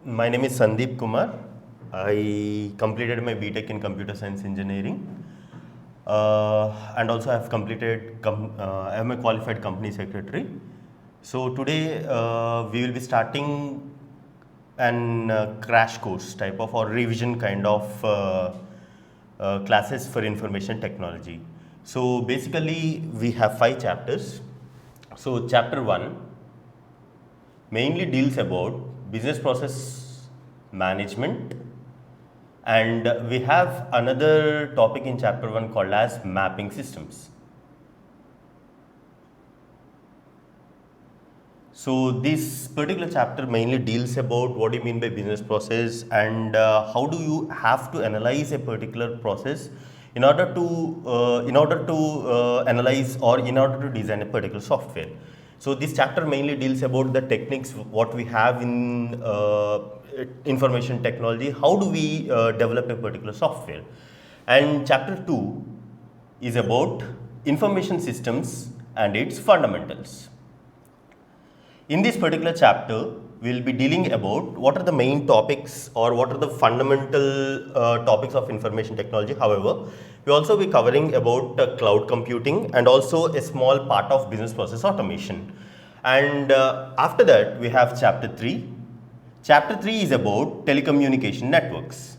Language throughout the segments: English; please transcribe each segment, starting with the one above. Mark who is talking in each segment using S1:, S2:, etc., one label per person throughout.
S1: My name is Sandeep Kumar. I completed my BTech in Computer Science Engineering, and also I have I am a qualified company secretary. So today we will be starting an crash course type of or revision kind of classes for information technology. So basically we have 5 chapters. So chapter 1 mainly deals about business process management, and we have another topic in chapter 1 called as mapping systems. So this particular chapter mainly deals about what do you mean by business process, and how do you have to analyze a particular process in order to analyze or in order to design a particular software. So this chapter mainly deals about the techniques what we have in information technology. How do we develop a particular software? And chapter 2 is about information systems and its fundamentals. In this particular chapter, we will be dealing about what are the main topics or what are the fundamental topics of information technology. However, we will also be covering about cloud computing and also a small part of business process automation. And after that, we have chapter 3. Chapter 3 is about telecommunication networks.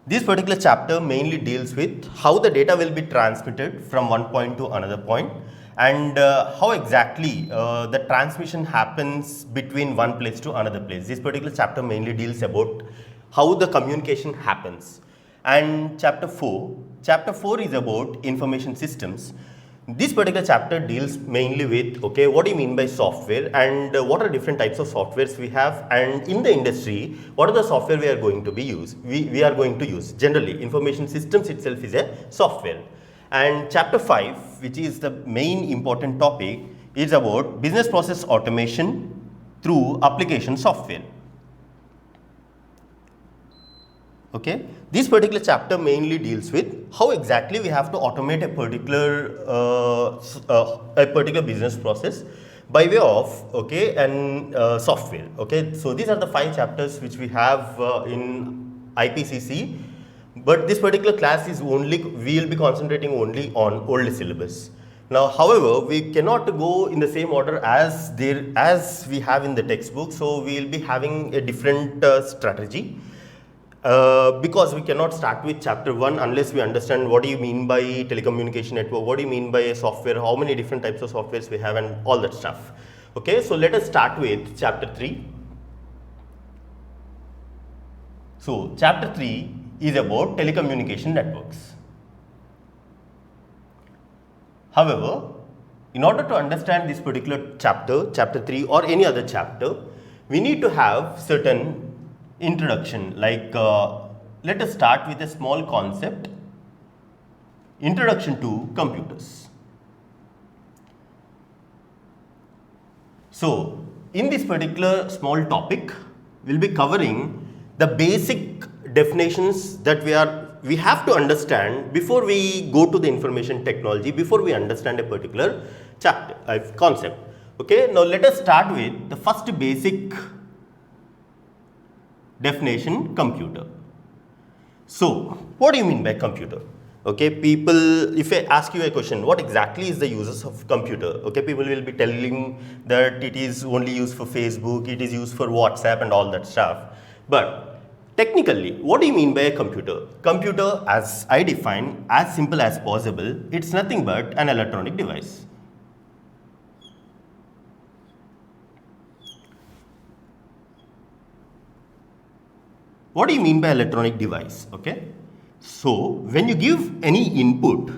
S1: This particular chapter mainly deals with how the data will be transmitted from one point to another point, and how exactly the transmission happens between one place to another place. This particular chapter mainly deals about how the communication happens. And chapter 4 is about information systems. This particular chapter deals mainly with, okay, what do you mean by software, and what are different types of softwares we have, and in the industry, what are the software we are going to be we are going to use. Generally, information systems itself is a software. And chapter 5, which is the main important topic, is about business process automation through application software. Okay, this particular chapter mainly deals with how exactly we have to automate a particular business process by way of, okay, and software. Okay, so these are the 5 chapters which we have in IPCC, but this particular class is only, we will be concentrating only on old syllabus. Now, however, we cannot go in the same order as we have in the textbook, so we will be having a different strategy. Because we cannot start with chapter 1 unless we understand what do you mean by telecommunication network, what do you mean by a software, how many different types of softwares we have, and all that stuff. Okay, so let us start with chapter 3. So chapter 3 is about telecommunication networks. However, in order to understand this particular chapter, chapter 3 or any other chapter, we need to have certain introduction, like let us start with a small concept, introduction to computers. So in this particular small topic, we'll be covering the basic definitions that we have to understand before we go to the information technology, before we understand a particular chapter concept. Okay, now let us start with the first basic definition, computer. So what do you mean by computer? Okay, people, if I ask you a question, what exactly is the uses of computer? Okay, people will be telling that it is only used for Facebook, it is used for WhatsApp and all that stuff. But technically, what do you mean by a computer? Computer, as I define, as simple as possible, it's nothing but an electronic device. What do you mean by electronic device? Okay, so when you give any input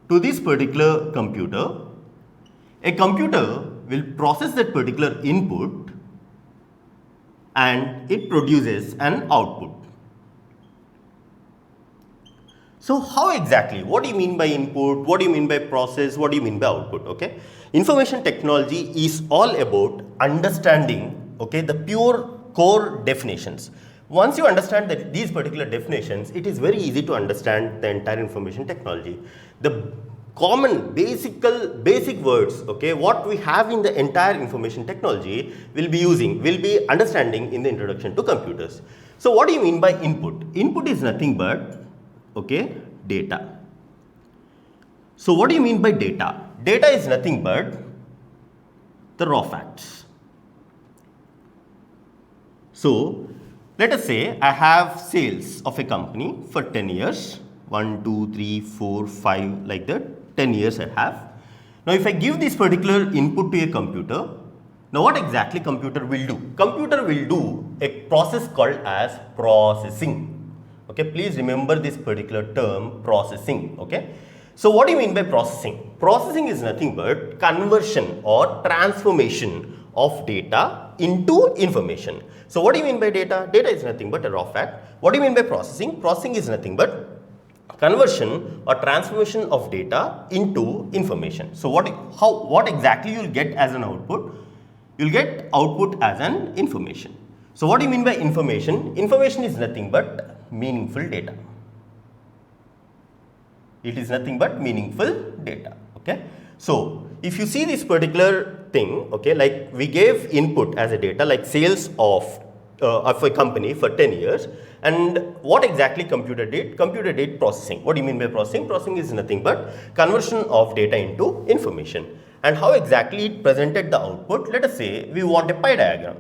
S1: to this particular computer, a computer will process that particular input and it produces an output. So how exactly, what do you mean by input, what do you mean by process, what do you mean by output? Okay, information technology is all about understanding, okay, the pure core definitions. Once you understand that these particular definitions, it is very easy to understand the entire information technology. The common basic words, okay, what we have in the entire information technology will be understanding in the introduction to computers. So what do you mean by input? Input is nothing but, okay, data. So what do you mean by data? Data is nothing but the raw facts. So let us say I have sales of a company for 10 years, 1, 2, 3, 4, 5, like that, 10 years I have. Now if I give this particular input to a computer, now what exactly computer will do? Computer will do a process called as processing. Okay, please remember this particular term, processing. Okay. So what do you mean by processing? Processing is nothing but conversion or transformation of data into information. So what do you mean by data? Data is nothing but a raw fact. What do you mean by processing? Processing is nothing but conversion or transformation of data into information. So what exactly you will get as an output? You will get output as an information. So what do you mean by information? Information is nothing but meaningful data. It is nothing but meaningful data. Okay. So if you see this particular thing, okay, like we gave input as a data, like sales of a company for 10 years, and what exactly computer did? Computer did processing. What do you mean by processing? Processing is nothing but conversion of data into information. And how exactly it presented the output? Let us say we want a pie diagram.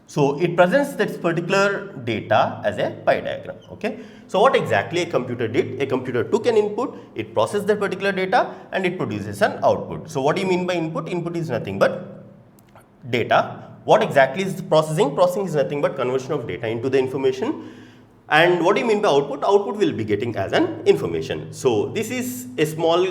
S1: So it presents this particular data as a pie diagram. Okay. So what exactly a computer did? A computer took an input, it processed that particular data, and it produces an output. So what do you mean by input? Input is nothing but data. What exactly is processing? Processing is nothing but conversion of data into the information. And what do you mean by output? Output will be getting as an information. So this is a small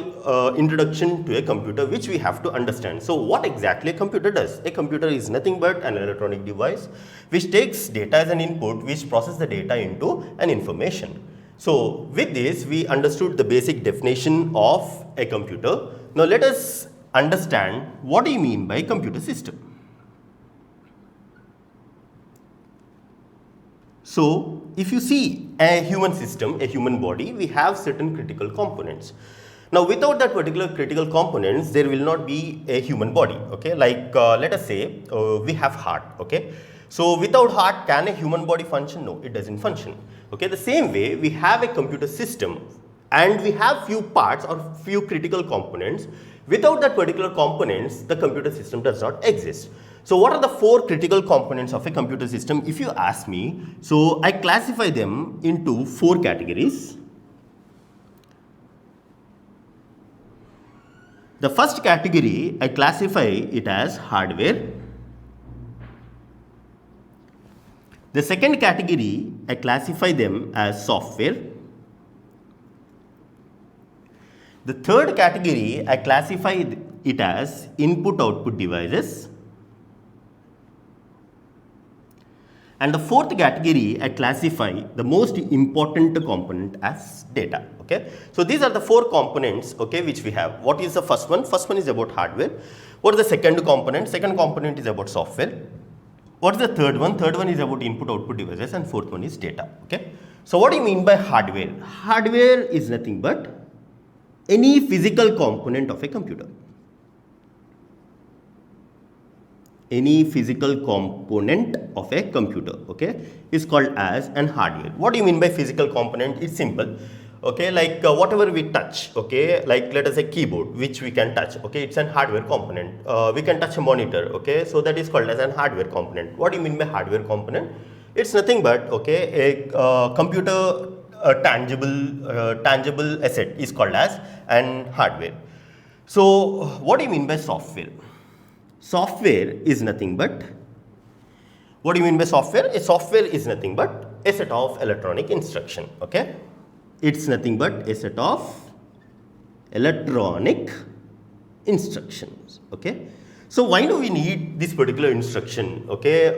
S1: introduction to a computer which we have to understand. So what exactly a computer does? A computer is nothing but an electronic device which takes data as an input, which processes the data into an information. So with this we understood the basic definition of a computer. Now let us understand what do you mean by computer system. So if you see a human system, a human body, we have certain critical components. Now without that particular critical components, there will not be a human body. Okay, like let us say we have heart. Okay, so without heart, can a human body function? No, it doesn't function. Okay, the same way we have a computer system and we have few parts or few critical components. Without that particular components, the computer system does not exist. So what are the 4 critical components of a computer system? If you ask me, so I classify them into 4 categories. The first category, I classify it as hardware. The second category, I classify them as software. The third category, I classify it as input-output devices. And the fourth category, I classify the most important component as data. Okay. So these are the 4 components, okay, which we have. What is the first one? First one is about hardware. What is the second component? Second component is about software. What is the third one? Third one is about input-output devices, and fourth one is data. Okay. So what do you mean by hardware? Hardware is nothing but any physical component of a computer. Any physical component of a computer, okay, is called as an hardware. What do you mean by physical component? It's simple, okay, like whatever we touch, okay, like let us say keyboard, which we can touch, okay, it's an hardware component. We can touch a monitor, okay, so that is called as an hardware component. What do you mean by hardware component? It's nothing but, okay, a computer tangible asset is called as an hardware. So what do you mean by software? Software is nothing but, what do you mean by software? A software is nothing but a set of electronic instruction, okay. It's nothing but a set of electronic instructions, okay. So why do we need this particular instruction, okay?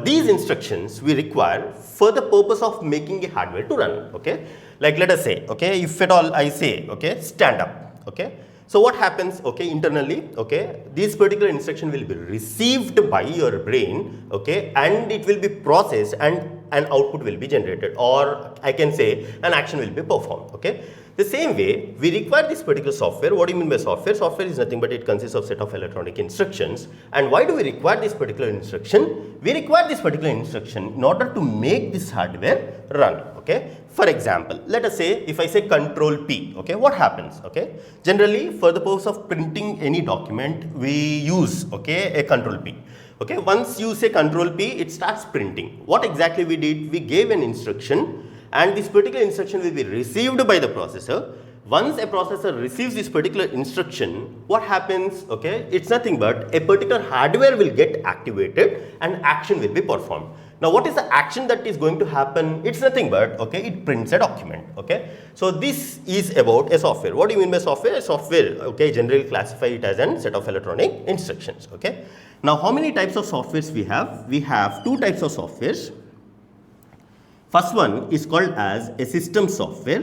S1: These instructions we require for the purpose of making a hardware to run, okay. Like let us say, okay, if at all I say, okay, stand up, okay. So what happens, okay, internally, okay, this particular instruction will be received by your brain, okay, and it will be processed and an output will be generated, or I can say an action will be performed, okay. The same way, we require this particular software. What do you mean by software? Software is nothing but it consists of set of electronic instructions. And why do we require this particular instruction? We require this particular instruction in order to make this hardware run. Okay. For example, let us say if I say control P, okay, what happens? Okay. Generally, for the purpose of printing any document, we use, okay, a control P. Okay. Once you say control P, it starts printing. What exactly we did? We gave an instruction, and this particular instruction will be received by the processor. Once a processor receives this particular instruction, what happens? Okay, it's nothing but a particular hardware will get activated and action will be performed. Now, what is the action that is going to happen? It's nothing but, okay, it prints a document. Okay, so this is about a software. What do you mean by software? A software, okay, generally classify it as a set of electronic instructions. Okay, now how many types of softwares we have? We have two types of softwares. First one is called as a system software.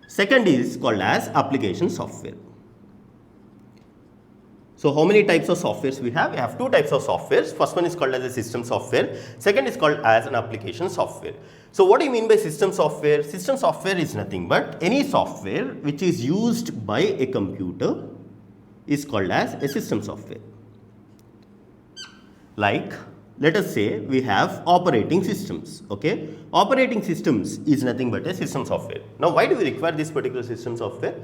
S1: Second is called as application software. So how many types of softwares we have? We have two types of softwares. First one is called as a system software. Second is called as an application software. So what do you mean by system software? System software is nothing but any software which is used by a computer is called as a system software. Like, let us say we have operating systems. Okay, operating systems is nothing but a system software. Now, why do we require this particular system software?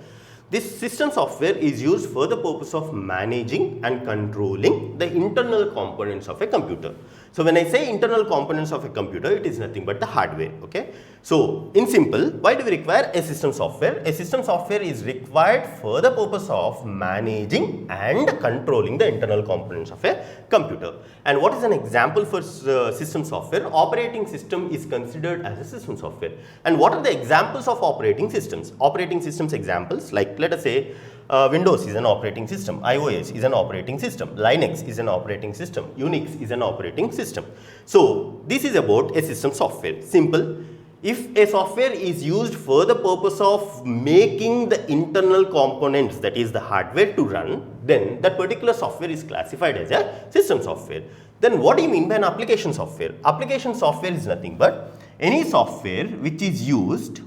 S1: This system software is used for the purpose of managing and controlling the internal components of a computer. So when I say internal components of a computer, it is nothing but the hardware. Okay, so in simple, why do we require a system software? A system software is required for the purpose of managing and controlling the internal components of a computer. And what is an example for system software? Operating system is considered as a system software. And what are the examples of operating systems? Operating systems examples, like let us say Windows is an operating system, iOS is an operating system, Linux is an operating system, Unix is an operating system. So this is about a system software. Simple. If a software is used for the purpose of making the internal components, that is the hardware, to run, then that particular software is classified as a system software. Then what do you mean by an application software? Application software is nothing but any software which is used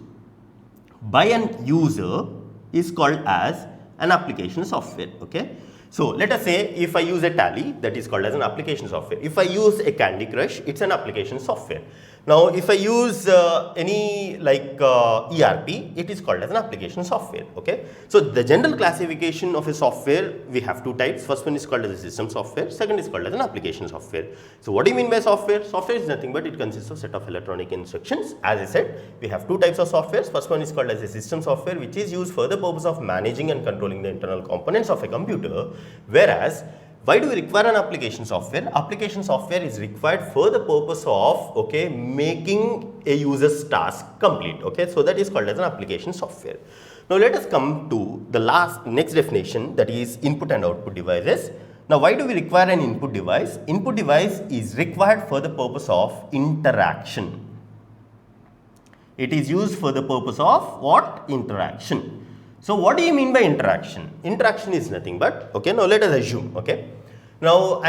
S1: by an user is called as an application software. Okay, so let us say if I use a Tally, that is called as an application software. If I use a Candy Crush, it's an application software. Now, if I use any like ERP, it is called as an application software. Okay, so the general classification of a software, we have two types. First one is called as a system software. Second is called as an application software. So what do you mean by software? Software is nothing but it consists of set of electronic instructions. As I said, we have two types of softwares. First one is called as a system software, which is used for the purpose of managing and controlling the internal components of a computer. Whereas, why do we require an application software? Application software is required for the purpose of, okay, making a user's task complete. Okay, so that is called as an application software. Now let us come to the next definition, that is input and output devices. Now why do we require an input device? Input device is required for the purpose of interaction. It is used for the purpose of what? Interaction. So what do you mean by interaction? Interaction is nothing but, okay, now let us assume, okay, now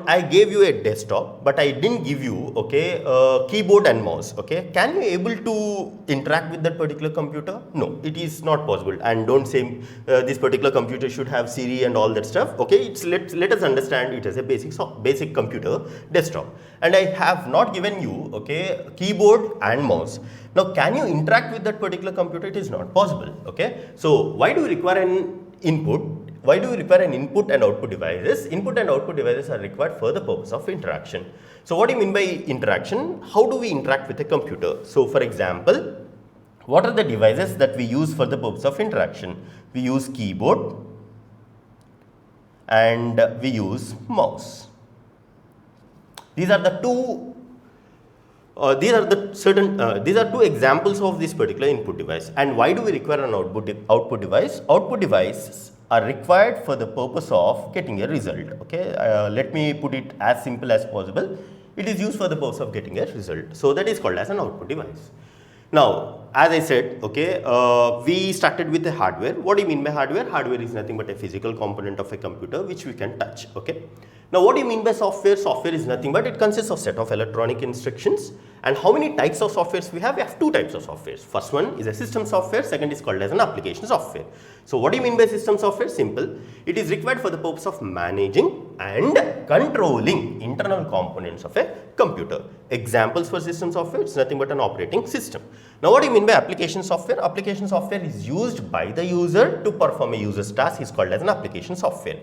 S1: I gave you a desktop, but I didn't give you, okay, keyboard and mouse. Okay, can you able to interact with that particular computer? No, it is not possible. And don't say this particular computer should have Siri and all that stuff. Okay, it's let us understand it as a basic computer desktop, and I have not given you, okay, keyboard and mouse. Now, can you interact with that particular computer? It is not possible. Okay, so why do we require an input? Why do we require an input and output devices? Input and output devices are required for the purpose of interaction. So what do you mean by interaction? How do we interact with a computer? So for example, what are the devices that we use for the purpose of interaction? We use keyboard and we use mouse. These are the two these are two examples of this particular input device. And why do we require an output device? Output devices are required for the purpose of getting a result. Okay, let me put it as simple as possible. It is used for the purpose of getting a result. So that is called as an output device. Now, as I said, okay, we started with the hardware. What do you mean by hardware? Hardware is nothing but a physical component of a computer which we can touch. Okay. Now, what do you mean by software? Software is nothing but it consists of set of electronic instructions. And how many types of softwares we have? We have two types of softwares. First one is a system software, second is called as an application software. So what do you mean by system software? Simple. It is required for the purpose of managing and controlling internal components of a computer. Examples for system software, it's nothing but an operating system. Now what do you mean by application software? Application software is used by the user to perform a user's task, is called as an application software.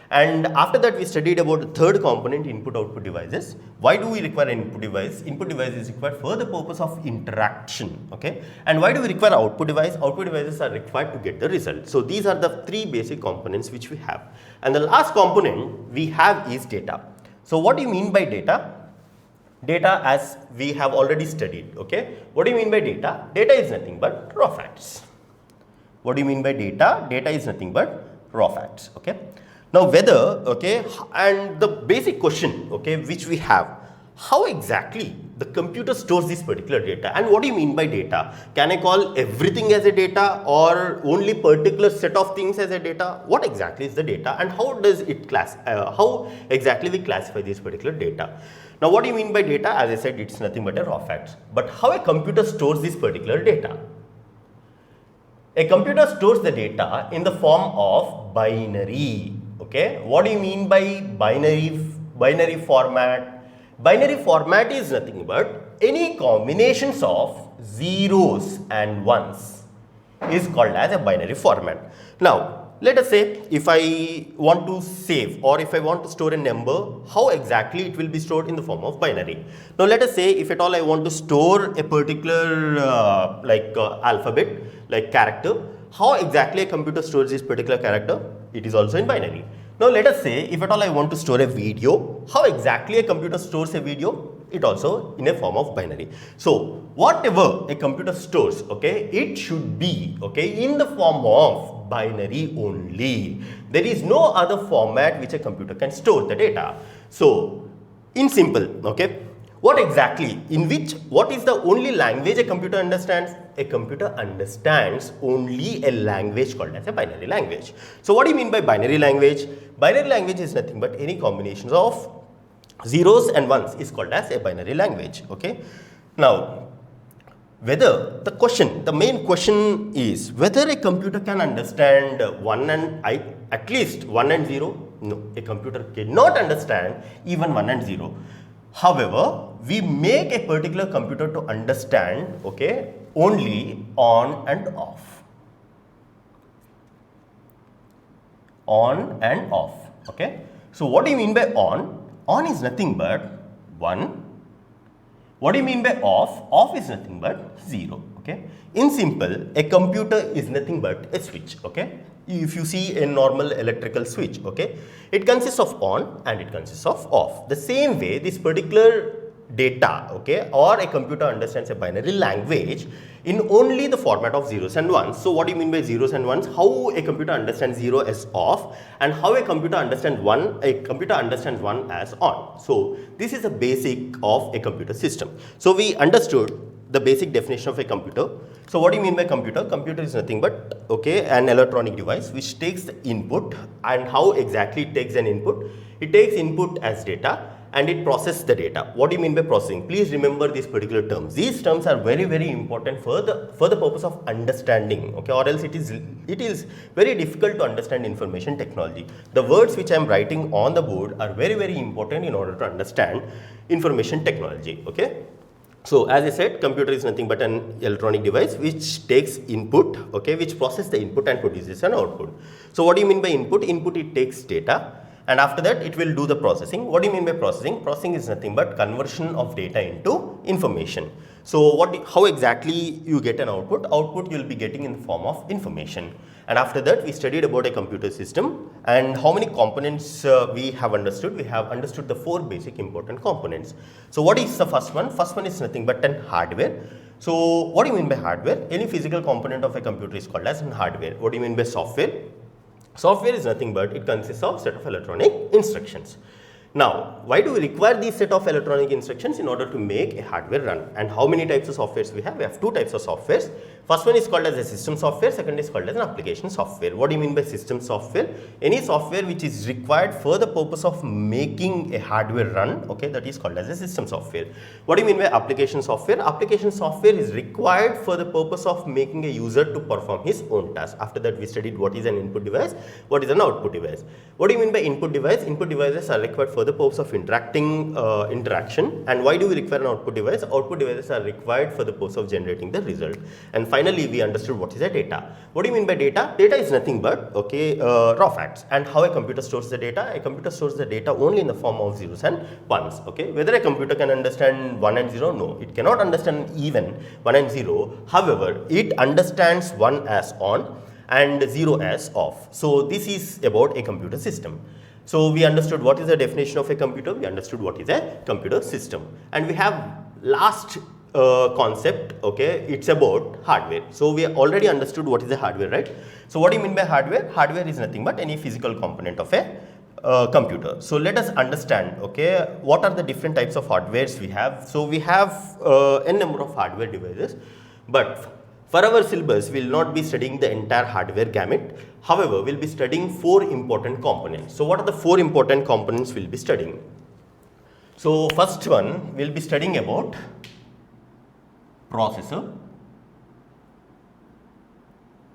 S1: And after that we studied about the third component, input-output devices. Why do we require an input device? Input device is required for the purpose of interaction, okay? And why do we require output device? Output devices are required to get the result. So these are the three basic components which we have. And the last component we have is data. So what do you mean by data? Data, as we have already studied, okay? What do you mean by data? Data is nothing but raw facts. What do you mean by data? Data is nothing but raw facts, okay? Now whether, okay, and the basic question, okay, which we have, how exactly the computer stores this particular data, and what do you mean by data? Can I call everything as a data or only particular set of things as a data? What exactly is the data and how does it how exactly we classify this particular data? Now what do you mean by data? As I said, it's nothing but a raw facts. But how a computer stores this particular data? A computer stores the data in the form of binary. Okay, what do you mean by binary format? Binary format is nothing but any combinations of zeros and ones is called as a binary format. Now, let us say if I want to save or if I want to store a number, how exactly it will be stored in the form of binary. Now, let us say if at all I want to store a particular alphabet, like character, how exactly a computer stores this particular character? It is also in binary. Now let us say if at all I want to store a video, how exactly a computer stores a video? It also in a form of binary. So whatever a computer stores, okay, it should be, okay, in the form of binary only. There is no other format which a computer can store the data. So in simple, okay, what is the only language a computer understands? A computer understands only a language called as a binary language. So what do you mean by binary language? Binary language is nothing but any combinations of zeros and ones is called as a binary language, okay? Now, the main question is whether a computer can understand at least 1 and 0. No, a computer cannot understand even 1 and 0. However, we make a particular computer to understand, okay, only on and off. On and off, okay. So what do you mean by on? On is nothing but 1. What do you mean by off? Off is nothing but 0, okay. In simple, a computer is nothing but a switch, okay. If you see a normal electrical switch, okay, it consists of on and it consists of off. The same way, this particular data, okay, or a computer understands a binary language in only the format of zeros and ones. So what do you mean by zeros and ones? How a computer understands 0 as off and how a computer understands 1 as on. So this is the basic of a computer system. So we understood the basic definition of a computer. So what do you mean by computer? Computer is nothing but, okay, an electronic device which takes the input. And how exactly it takes an input? It takes input as data and it processes the data. What do you mean by processing? Please remember these particular terms. These terms are very, very important for the purpose of understanding, okay, or else it is very difficult to understand information technology. The words which I am writing on the board are very, very important in order to understand information technology, okay. So as I said, computer is nothing but an electronic device which takes input, okay, which processes the input and produces an output. So what do you mean by input? Input, it takes data and after that it will do the processing. What do you mean by processing? Processing is nothing but conversion of data into information. So how exactly you get an output? Output you will be getting in the form of information. And after that we studied about a computer system and how many components we have understood. We have understood the 4 basic important components. So what is the first one? First one is nothing but an hardware. So what do you mean by hardware? Any physical component of a computer is called as an hardware. What do you mean by software? Software is nothing but it consists of set of electronic instructions. Now, why do we require these set of electronic instructions? In order to make a hardware run. And how many types of softwares we have? We have 2 types of softwares. First one is called as a system software, second is called as an application software. What do you mean by system software? Any software which is required for the purpose of making a hardware run, okay, that is called as a system software. What do you mean by application software? Application software is required for the purpose of making a user to perform his own task. After that we studied what is an input device, what is an output device. What do you mean by input device? Input devices are required for the purpose of interaction. And why do we require an output device? Output devices are required for the purpose of generating the result. And finally, we understood what is a data. What do you mean by data? Data is nothing but, okay, raw facts. And how a computer stores the data? A computer stores the data only in the form of zeros and ones, okay. Whether a computer can understand 1 and 0? No, it cannot understand even 1 and 0. However, it understands 1 as on and 0 as off. So this is about a computer system. So we understood what is the definition of a computer, we understood what is a computer system. And we have last concept, okay, it's about hardware. So we already understood what is a hardware, right? So what do you mean by hardware? Hardware is nothing but any physical component of a computer. So let us understand, okay, what are the different types of hardwares we have. So we have n number of hardware devices, but for our syllabus, we will not be studying the entire hardware gamut. However, we will be studying 4 important components. So what are the 4 important components we will be studying? So first one, we will be studying about processor.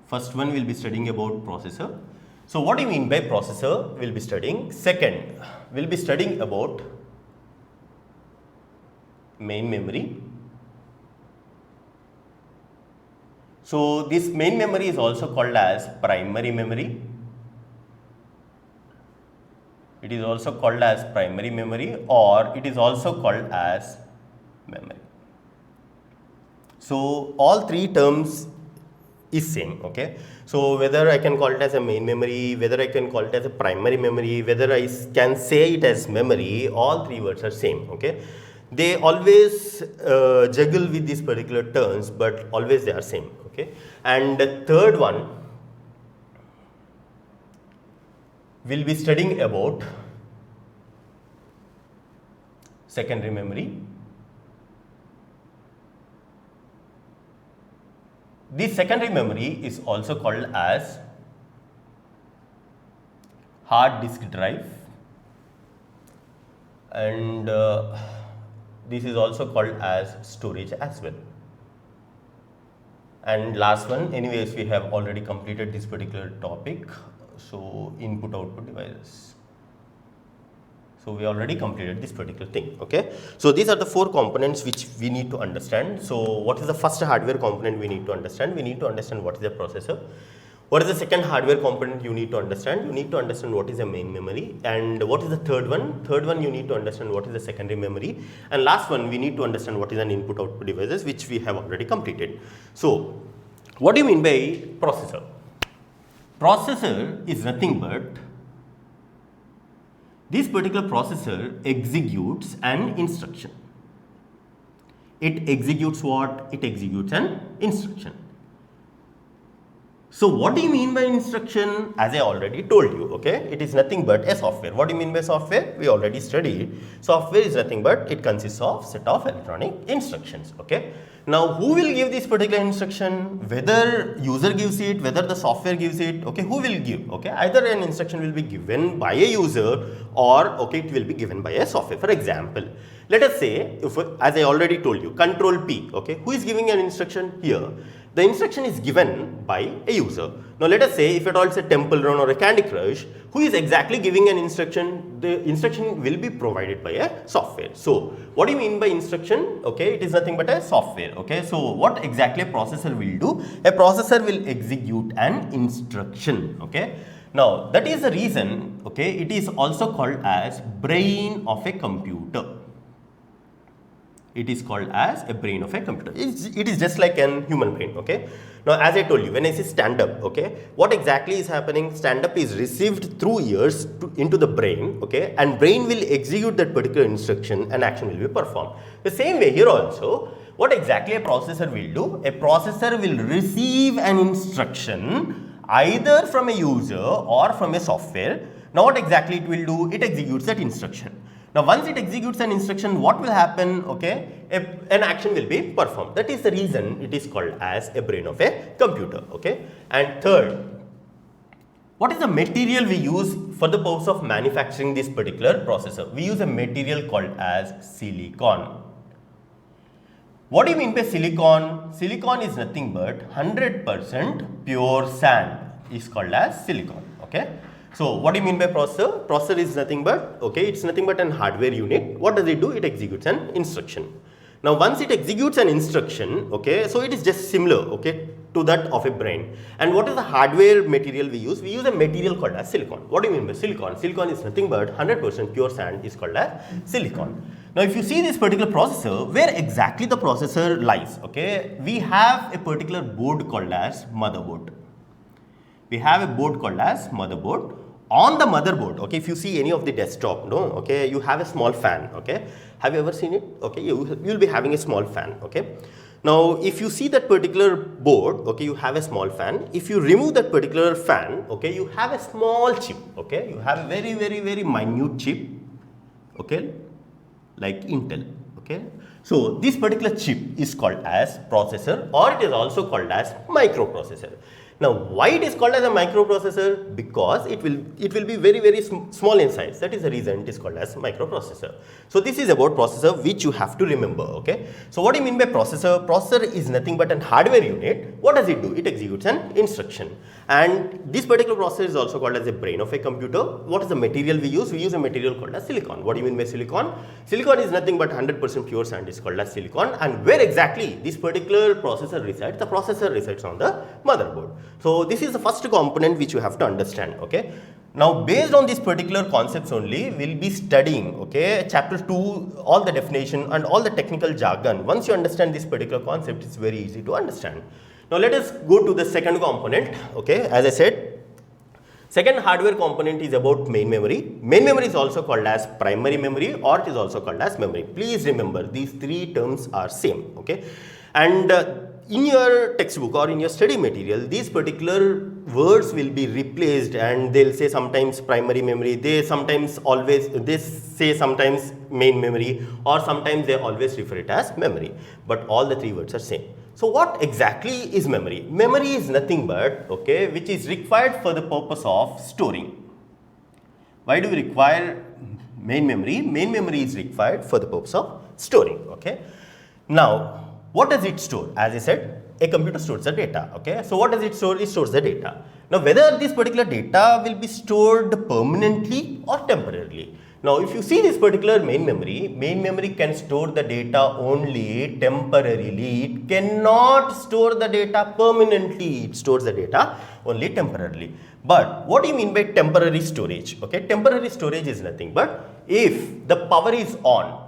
S1: First one, we will be studying about processor. So what do you mean by processor? We will be studying. Second, we will be studying about main memory. So this main memory is also called as primary memory. It is also called as primary memory, or it is also called as memory. So all 3 terms is same, okay. So whether I can call it as a main memory, whether I can call it as a primary memory, whether I can say it as memory, all 3 words are same, okay. They always juggle with these particular terms, but always they are same, okay. And the third one, we'll be studying about secondary memory. This secondary memory is also called as hard disk drive, and this is also called as storage as well. And last one, anyways, we have already completed this particular topic. So input output devices. So we already completed this particular thing, okay. So these are the 4 components which we need to understand. So what is the first hardware component we need to understand? We need to understand what is a processor. What is the second hardware component you need to understand? You need to understand what is a main memory. And what is the third one? Third one, you need to understand what is the secondary memory. And last one, we need to understand what is an input output devices, which we have already completed. So what do you mean by processor? Processor is nothing but this particular processor executes an instruction. It executes what? It executes an instruction. So what do you mean by instruction? As I already told you, okay, it is nothing but a software. What do you mean by software? We already studied. Software is nothing but it consists of set of electronic instructions, okay. Now who will give this particular instruction? Whether user gives it, whether the software gives it, okay, who will give, okay. Either an instruction will be given by a user, or okay, it will be given by a software. For example, let us say, if, as I already told you, control P, okay, who is giving an instruction here? The instruction is given by a user. Now let us say if at all it's a Temple Run or a Candy Crush, who is exactly giving an instruction? The instruction will be provided by a software. So what do you mean by instruction? Okay, it is nothing but a software, okay. So what exactly a processor will do? A processor will execute an instruction, okay. Now that is the reason, okay, it is also called as brain of a computer. It is called as a brain of a computer. It is just like an human brain, okay. Now as I told you, when I say stand up, okay, what exactly is happening? Stand up is received through ears into the brain, okay, and brain will execute that particular instruction and action will be performed. The same way here also, what exactly a processor will do? A processor will receive an instruction either from a user or from a software. Now what exactly it will do? It executes that instruction. Now once it executes an instruction, what will happen? Okay, an action will be performed. That is the reason it is called as a brain of a computer. Okay, and third, what is the material we use for the purpose of manufacturing this particular processor? We use a material called as silicon. What do you mean by silicon? Silicon is nothing but 100% pure sand is called as silicon. Okay. So what do you mean by processor? Processor is nothing but, okay, it's nothing but an hardware unit. What does it do? It executes an instruction. Now once it executes an instruction, okay, so it is just similar, okay, to that of a brain. And what is the hardware material we use? We use a material called as silicon. What do you mean by silicon? Silicon is nothing but 100% pure sand is called as silicon. Now if you see this particular processor, where exactly the processor lies, okay, we have a particular board called as motherboard. We have a board called as motherboard. On the motherboard, okay, if you see any of the desktop, no, okay, you have a small fan, okay. Have you ever seen it? Okay, you will be having a small fan, okay. Now, if you see that particular board, okay, you have a small fan. If you remove that particular fan, okay, you have a small chip, okay. You have a very, very, very minute chip, okay, like Intel, okay. So, this particular chip is called as processor, or it is also called as microprocessor. Now, why it is called as a microprocessor? Because it will be very, very small in size. That is the reason it is called as microprocessor. So this is about processor, which you have to remember. Okay. So what do you mean by processor? Processor is nothing but an hardware unit. What does it do? It executes an instruction. And this particular processor is also called as a brain of a computer. What is the material we use? We use a material called as silicon. What do you mean by silicon? Silicon is nothing but 100% pure sand is called as silicon. And where exactly this particular processor resides? The processor resides on the motherboard. So this is the first component which you have to understand. Okay. Now based on these particular concepts only, we'll be studying, okay, chapter 2, all the definition and all the technical jargon. Once you understand this particular concept, it's very easy to understand. Now let us go to the second component. Okay, as I said, second hardware component is about main memory. Main memory is also called as primary memory, or it is also called as memory. Please remember, these three terms are same. Okay, and in your textbook or in your study material, these particular words will be replaced, and they'll say sometimes primary memory, they sometimes say sometimes main memory, or sometimes they always refer it as memory, but all the three words are same. So what exactly is memory? Memory is nothing but, okay, which is required for the purpose of storing. Why do we require main memory? Main memory is required for the purpose of storing. Okay. Now, what does it store? As I said, a computer stores the data. Okay. So what does it store? It stores the data. Now, whether this particular data will be stored permanently or temporarily. Now, if you see this particular main memory can store the data only temporarily. It cannot store the data permanently. It stores the data only temporarily. But what do you mean by temporary storage? Okay, temporary storage is nothing but if the power is on.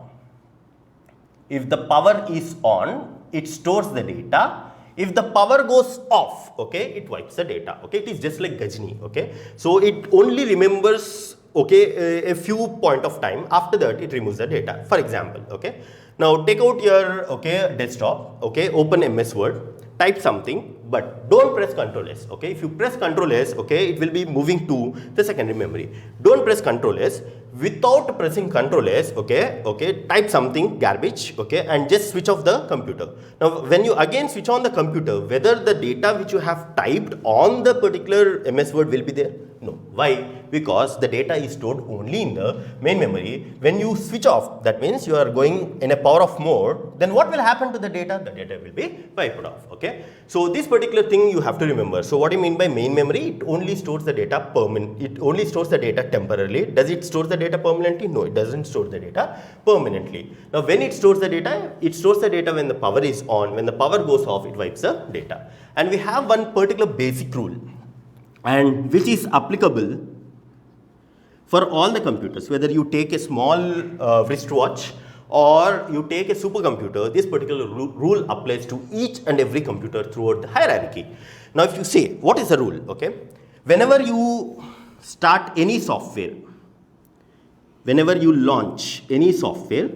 S1: If the power is on, it stores the data. If the power goes off, okay, it wipes the data. Okay, it is just like Gajni. Okay, so it only remembers, okay, a few point of time. After that, it removes the data. For example, okay, now take out your, okay, desktop. Okay, open MS Word, type something, but don't press Ctrl S. Okay, if you press Ctrl S, okay, it will be moving to the secondary memory. Don't press Ctrl S. Without pressing Ctrl S, okay, type something garbage, okay, and just switch off the computer. Now, when you again switch on the computer, whether the data which you have typed on the particular MS Word will be there? No. Why? Because the data is stored only in the main memory. When you switch off, that means you are going in a power off mode, then what will happen to the data? The data will be wiped off. Okay. So this particular thing you have to remember. So what do you mean by main memory? It only stores the data it only stores the data temporarily. Does it store the data permanently? No, it doesn't store the data permanently. Now when it stores the data when the power is on. When the power goes off, it wipes the data. And we have one particular basic rule, and which is applicable for all the computers, whether you take a small wristwatch or you take a supercomputer. This particular rule applies to each and every computer throughout the hierarchy. Now if you say, what is the rule? Okay, whenever you start any software, whenever you launch any software,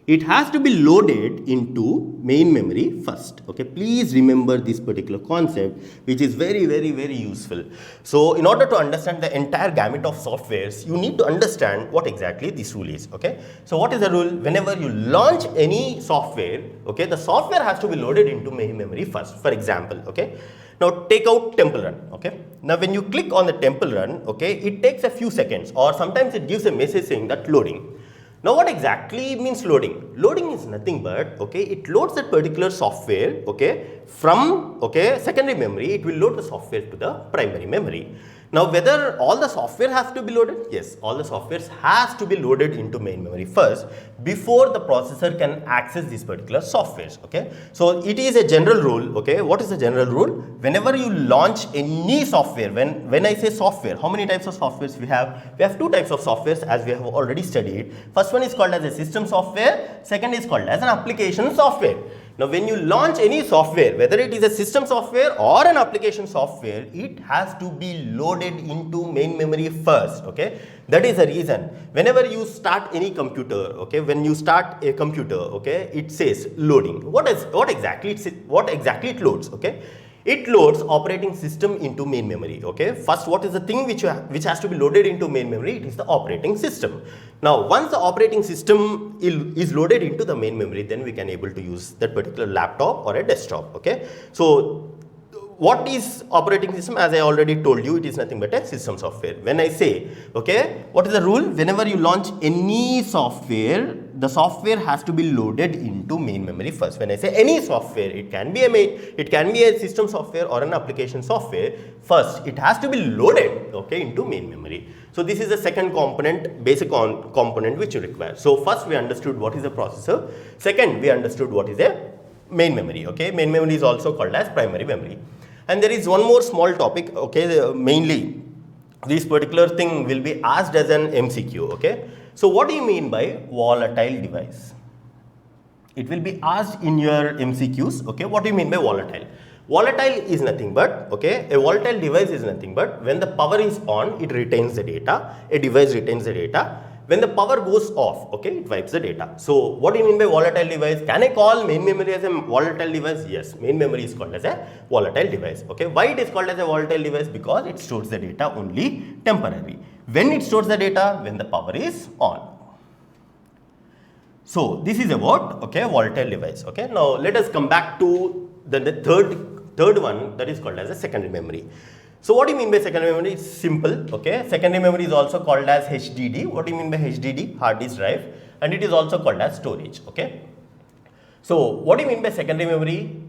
S1: it has to be loaded into main memory first. Okay, please remember this particular concept, which is very, very, very useful. So in order to understand the entire gamut of softwares, you need to understand what exactly this rule is. Okay, so what is the rule? Whenever you launch any software, okay, the software has to be loaded into main memory first. For example, okay, now take out Temple Run. Okay, now when you click on the Temple Run, okay, it takes a few seconds, or sometimes it gives a message saying that loading. Now what exactly means loading? Loading is nothing but, okay, it loads that particular software, okay, from, okay, secondary memory, it will load the software to the primary memory. Now whether all the software has to be loaded? Yes, all the software has to be loaded into main memory first before the processor can access these particular softwares, okay. So it is a general rule, okay. What is the general rule? Whenever you launch any software, when I say software, how many types of softwares we have? We have two types of softwares as we have already studied. First one is called as a system software, second is called as an application software. Now when you launch any software, whether it is a system software or an application software, it has to be loaded into main memory first, okay. That is the reason whenever you start any computer, okay, when you start a computer, okay, it says loading. What exactly it loads, okay. It loads operating system into main memory, okay. First, what is the thing which has to be loaded into main memory? It is the operating system. Now, once the operating system is loaded into the main memory, then we can able to use that particular laptop or a desktop, okay. So what is operating system? As I already told you, it is nothing but a system software. When I say, okay, what is the rule? Whenever you launch any software, the software has to be loaded into main memory first. When I say any software, it can be a system software or an application software. First, it has to be loaded, okay, into main memory. So this is the second component, basic component which you require. So first we understood what is a processor. Second, we understood what is a main memory, okay. Main memory is also called as primary memory. And there is one more small topic, okay, mainly this particular thing will be asked as an MCQ, okay. So what do you mean by volatile device? It will be asked in your MCQs, okay. What do you mean by volatile? Volatile is nothing but, okay, a volatile device is nothing but when the power is on, it retains the data, a device retains the data. When the power goes off, okay, it wipes the data. So what do you mean by volatile device? Can I call main memory as a volatile device? Yes, main memory is called as a volatile device, okay. Why it is called as a volatile device? Because it stores the data only temporarily. When it stores the data? When the power is on. So this is about, okay, volatile device, okay. Now let us come back to the third one, that is called as a secondary memory. So what do you mean by secondary memory? It's simple, okay. Secondary memory is also called as HDD. What do you mean by HDD? Hard disk drive. And it is also called as storage, okay. So what do you mean by secondary memory?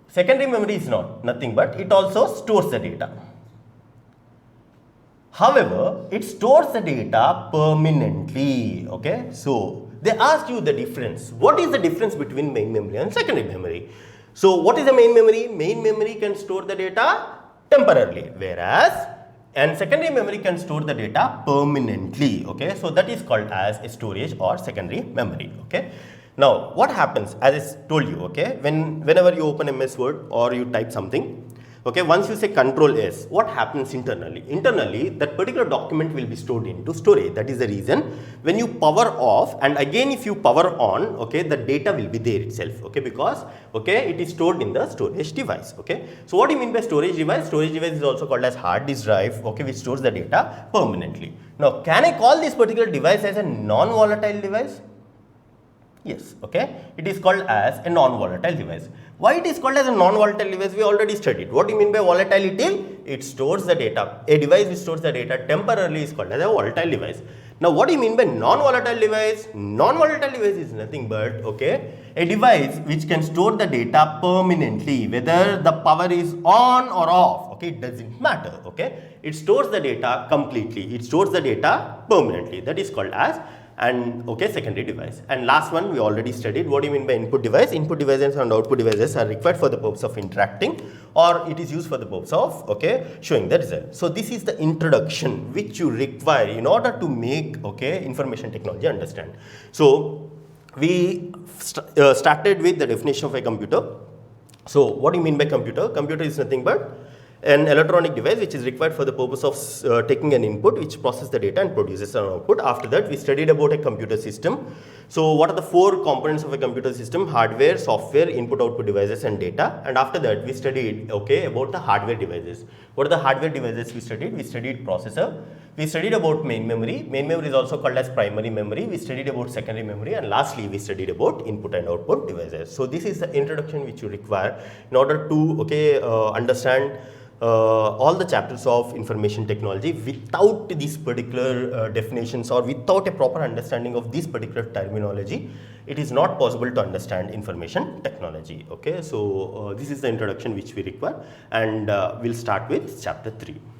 S1: Secondary memory is nothing but it also stores the data. However, it stores the data permanently, okay. So they ask you the difference. What is the difference between main memory and secondary memory? So what is the main memory? Main memory can store the data temporarily, whereas secondary memory can store the data permanently, okay. So that is called as a storage or secondary memory, okay. Now what happens, as I told you, okay, whenever you open MS Word or you type something, okay, once you say Control S, what happens internally? Internally, that particular document will be stored into storage. That is the reason when you power off and again if you power on, okay, the data will be there itself, okay, because, okay, it is stored in the storage device, okay. So what do you mean by storage device? Storage device is also called as hard disk drive, okay, which stores the data permanently. Now, can I call this particular device as a non-volatile device? Yes, okay, it is called as a non-volatile device. Why it is called as a non-volatile device? We already studied. What do you mean by volatility? It stores the data. A device which stores the data temporarily is called as a volatile device. Now, what do you mean by non-volatile device? Non-volatile device is nothing but, okay, a device which can store the data permanently, whether the power is on or off, okay, it doesn't matter, okay. It stores the data completely. It stores the data permanently. That is called as secondary device. And last one we already studied. What do you mean by input device? Input devices and output devices are required for the purpose of interacting, or it is used for the purpose of, okay, showing the result. So this is the introduction which you require in order to make, okay, information technology understand. So we started with the definition of a computer. So what do you mean by computer? Computer is nothing but an electronic device which is required for the purpose of taking an input which processes the data and produces an output. After that, we studied about a computer system. So what are the four components of a computer system? Hardware, software, input output devices and data. And after that, we studied about the hardware devices. What are the hardware devices we studied? We studied processor. We studied about main memory. Main memory is also called as primary memory. We studied about secondary memory, and lastly we studied about input and output devices. So this is the introduction which you require in order to understand all the chapters of information technology. Without these particular definitions or without a proper understanding of this particular terminology, it is not possible to understand information technology. Okay, so this is the introduction which we require, and we'll start with chapter 3.